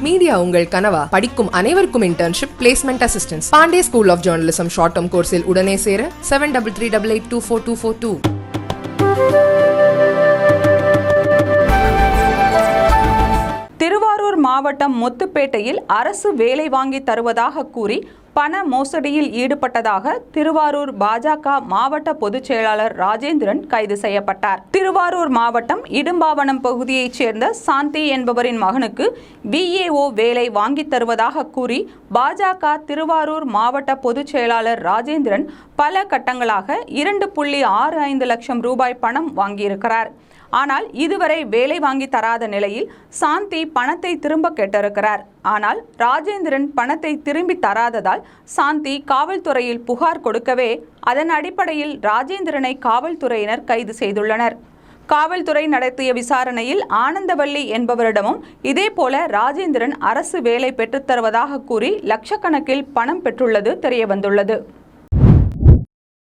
Media உங்கள் கனவா? படிக்கும் அனைவருக்கும் internship, placement assistance. Pandey school of journalism short term கோர்ஸில் உடனே சேர 7338824242. திருவாரூர் மாவட்டம் முத்துப்பேட்டையில் அரசு வேலை வாங்கி தருவதாக கூறி பண மோசடியில் ஈடுபட்டதாக திருவாரூர் பாஜக மாவட்ட பொதுச் செயலாளர் ராஜேந்திரன் கைது செய்யப்பட்டார். திருவாரூர் மாவட்டம் இடும்பாவனம் பகுதியைச் சேர்ந்த சாந்தி என்பவரின் மகனுக்கு BAO வேலை வாங்கி தருவதாக கூறி பாஜக திருவாரூர் மாவட்ட பொதுச் செயலாளர் ராஜேந்திரன் பல கட்டங்களாக 2.65 லட்சம் ரூபாய் பணம் வாங்கியிருக்கிறார். ஆனால் இதுவரை வேலை வாங்கி தராத நிலையில் சாந்தி பணத்தை திரும்ப கேட்டிருக்கிறார். ஆனால் ராஜேந்திரன் பணத்தை திரும்பி தராததால் சாந்தி காவல்துறையில் புகார் கொடுக்கவே அதன் அடிப்படையில் ராஜேந்திரனை காவல்துறையினர் கைது செய்துள்ளனர். காவல்துறை நடத்திய விசாரணையில் ஆனந்தவள்ளி என்பவரிடமும் இதேபோல ராஜேந்திரன் அரசு வேலை பெற்றுத்தருவதாக கூறி லட்சக்கணக்கில் பணம் பெற்றுள்ளது தெரியவந்துள்ளது.